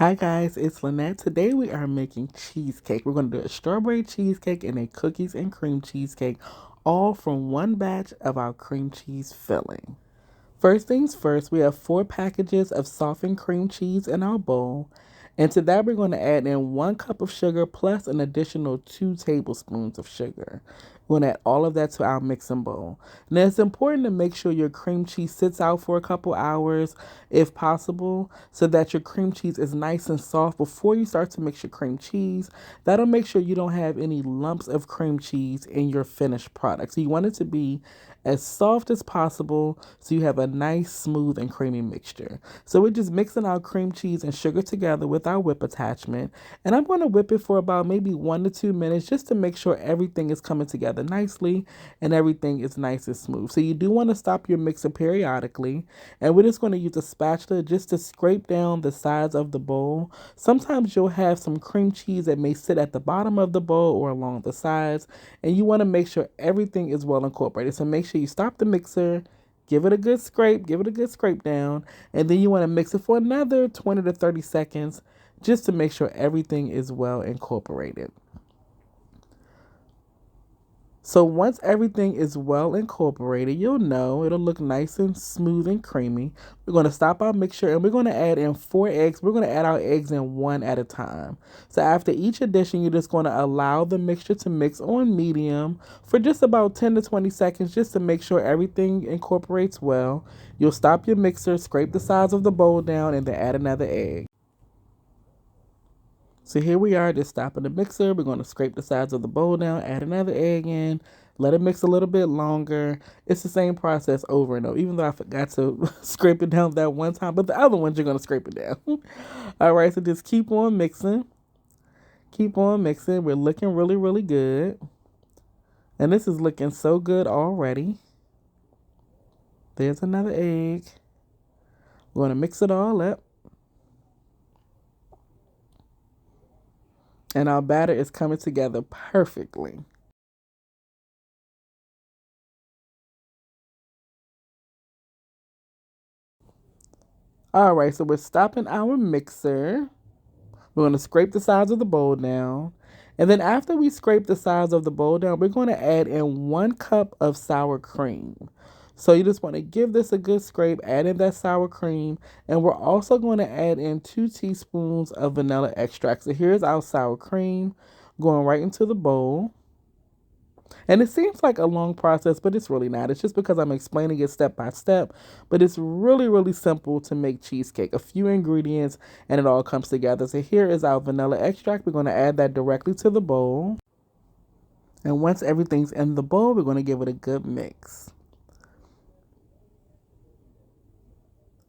Hi guys, it's Lynette. Today we are making cheesecake. We're going to do a strawberry cheesecake and a cookies and cream cheesecake, all from one batch of our cream cheese filling. First things first, we have 4 packages of softened cream cheese in our bowl. And to that, we're going to add in 1 cup of sugar plus an additional 2 tablespoons of sugar. We're going to add all of that to our mixing bowl. Now, it's important to make sure your cream cheese sits out for a couple hours, if possible, so that your cream cheese is nice and soft before you start to mix your cream cheese. That'll make sure you don't have any lumps of cream cheese in your finished product. So you want it to be as soft as possible so you have a nice, smooth, and creamy mixture. So we're just mixing our cream cheese and sugar together with our whip attachment. And I'm going to whip it for about maybe 1 to 2 minutes just to make sure everything is coming together nicely and everything is nice and smooth. So you do want to stop your mixer periodically. And we're just going to use a spatula just to scrape down the sides of the bowl. Sometimes you'll have some cream cheese that may sit at the bottom of the bowl or along the sides. And you want to make sure everything is well incorporated. So make sure you stop the mixer, give it a good scrape down, and then you want to mix it for another 20 to 30 seconds just to make sure everything is well incorporated. So once everything is well incorporated, you'll know it'll look nice and smooth and creamy. We're going to stop our mixture and we're going to add in 4 eggs. We're going to add our eggs in one at a time. So after each addition, you're just going to allow the mixture to mix on medium for just about 10 to 20 seconds just to make sure everything incorporates well. You'll stop your mixer, scrape the sides of the bowl down, and then add another egg. So here we are, just stopping the mixer. We're going to scrape the sides of the bowl down, add another egg in, let it mix a little bit longer. It's the same process over and over, even though I forgot to scrape it down that one time, but the other ones you're going to scrape it down. All right, so just keep on mixing. Keep on mixing. We're looking really, really good. And this is looking so good already. There's another egg. We're going to mix it all up. And our batter is coming together perfectly. All right, so we're stopping our mixer. We're going to scrape the sides of the bowl down. And then after we scrape the sides of the bowl down, we're going to add in 1 cup of sour cream. So you just want to give this a good scrape, add in that sour cream, and we're also going to add in 2 teaspoons of vanilla extract. So here's our sour cream going right into the bowl. And it seems like a long process, but it's really not. It's just because I'm explaining it step by step. But it's really, really simple to make cheesecake. A few ingredients and it all comes together. So here is our vanilla extract. We're going to add that directly to the bowl. And once everything's in the bowl, we're going to give it a good mix.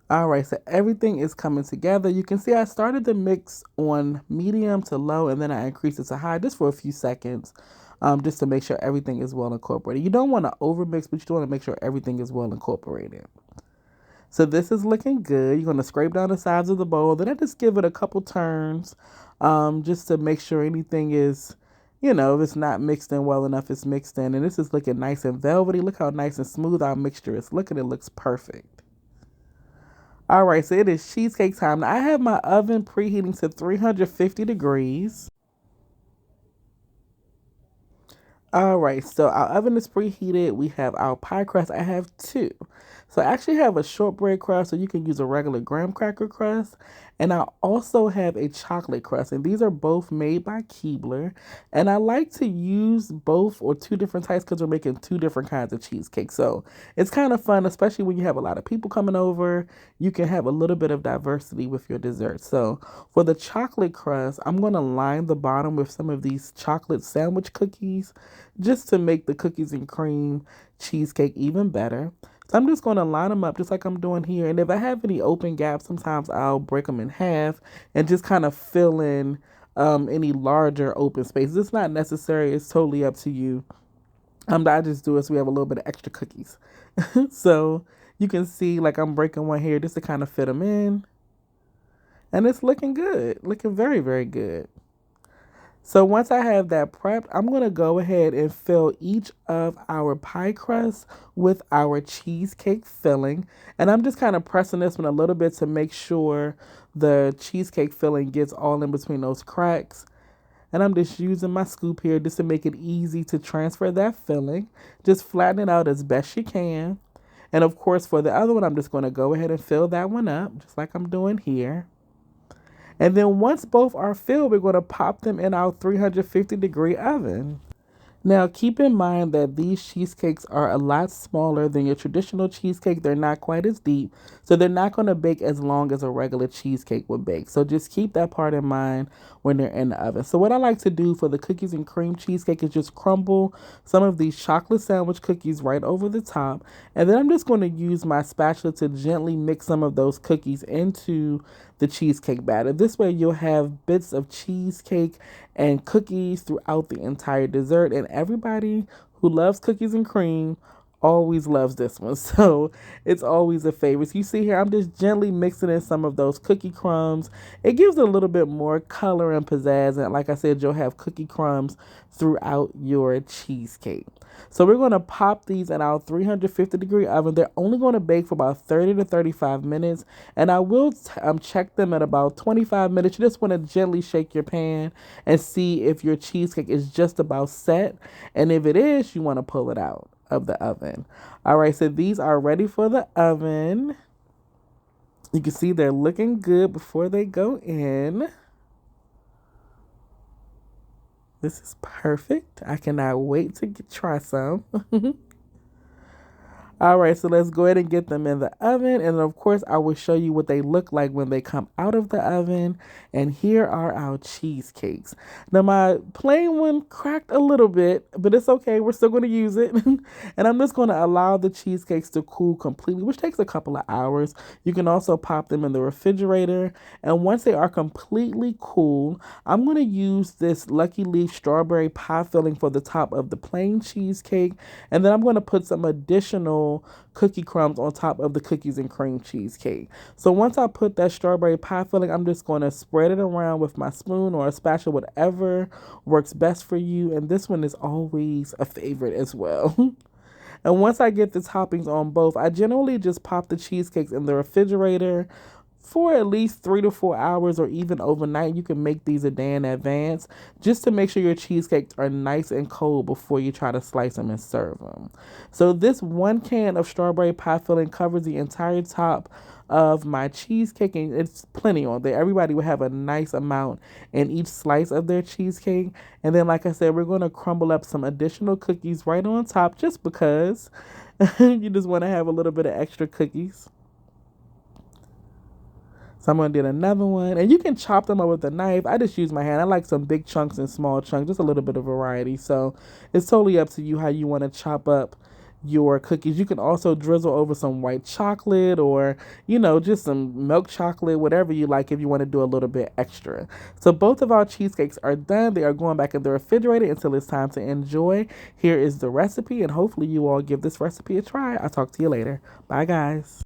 All right, so everything is coming together. You can see I started the mix on medium to low, and then I increased it to high just for a few seconds, just to make sure everything is well incorporated. You don't want to overmix, but you do want to make sure everything is well incorporated. So this is looking good. You're going to scrape down the sides of the bowl. Then I just give it a couple turns, just to make sure anything is, if it's not mixed in well enough, it's mixed in. And this is looking nice and velvety. Look how nice and smooth our mixture is looking. It looks perfect. All right, so it is cheesecake time. Now, I have my oven preheating to 350 degrees. All right, so our oven is preheated. We have our pie crust. I have 2. So I actually have a shortbread crust, so you can use a regular graham cracker crust. And I also have a chocolate crust, and these are both made by Keebler. And I like to use both or 2 different types because we're making 2 different kinds of cheesecake. So it's kind of fun, especially when you have a lot of people coming over. You can have a little bit of diversity with your dessert. So for the chocolate crust, I'm going to line the bottom with some of these chocolate sandwich cookies just to make the cookies and cream cheesecake even better. So I'm just going to line them up just like I'm doing here. And if I have any open gaps, sometimes I'll break them in half and just kind of fill in any larger open spaces. It's not necessary. It's totally up to you. I just do it so we have a little bit of extra cookies. So you can see like I'm breaking one here just to kind of fit them in. And it's looking good. Looking very, very good. So once I have that prepped, I'm going to go ahead and fill each of our pie crusts with our cheesecake filling. And I'm just kind of pressing this one a little bit to make sure the cheesecake filling gets all in between those cracks. And I'm just using my scoop here just to make it easy to transfer that filling. Just flatten it out as best you can. And of course, for the other one, I'm just going to go ahead and fill that one up, just like I'm doing here. And then once both are filled, we're going to pop them in our 350-degree oven. Now, keep in mind that these cheesecakes are a lot smaller than your traditional cheesecake. They're not quite as deep, so they're not going to bake as long as a regular cheesecake would bake. So just keep that part in mind when they're in the oven. So what I like to do for the cookies and cream cheesecake is just crumble some of these chocolate sandwich cookies right over the top. And then I'm just going to use my spatula to gently mix some of those cookies into the cheesecake batter. This way you'll have bits of cheesecake and cookies throughout the entire dessert. And everybody who loves cookies and cream always loves this one. So it's always a favorite. So you see here, I'm just gently mixing in some of those cookie crumbs. It gives it a little bit more color and pizzazz. And like I said, you'll have cookie crumbs throughout your cheesecake. So we're going to pop these in our 350-degree oven. They're only going to bake for about 30 to 35 minutes. And I will check them at about 25 minutes. You just want to gently shake your pan and see if your cheesecake is just about set. And if it is, you want to pull it out of the oven. All right, so these are ready for the oven. You can see they're looking good before they go in. This is perfect. I cannot wait to try some. All right, so let's go ahead and get them in the oven. And of course, I will show you what they look like when they come out of the oven. And here are our cheesecakes. Now, my plain one cracked a little bit, but it's okay. We're still going to use it. And I'm just going to allow the cheesecakes to cool completely, which takes a couple of hours. You can also pop them in the refrigerator. And once they are completely cool, I'm going to use this Lucky Leaf strawberry pie filling for the top of the plain cheesecake. And then I'm going to put some additional cookie crumbs on top of the cookies and cream cheesecake. So once I put that strawberry pie filling, I'm just going to spread it around with my spoon or a spatula, whatever works best for you. And this one is always a favorite as well. And once I get the toppings on both, I generally just pop the cheesecakes in the refrigerator for at least 3 to 4 hours or even overnight. You can make these a day in advance just to make sure your cheesecakes are nice and cold before you try to slice them and serve them. So this 1 can of strawberry pie filling covers the entire top of my cheesecake, and it's plenty on there. Everybody will have a nice amount in each slice of their cheesecake. And then, like I said, we're going to crumble up some additional cookies right on top just because you just want to have a little bit of extra cookies. So I'm going to do another one. And you can chop them up with a knife. I just use my hand. I like some big chunks and small chunks, just a little bit of variety. So it's totally up to you how you want to chop up your cookies. You can also drizzle over some white chocolate or, just some milk chocolate, whatever you like if you want to do a little bit extra. So both of our cheesecakes are done. They are going back in the refrigerator until it's time to enjoy. Here is the recipe, and hopefully you all give this recipe a try. I'll talk to you later. Bye, guys.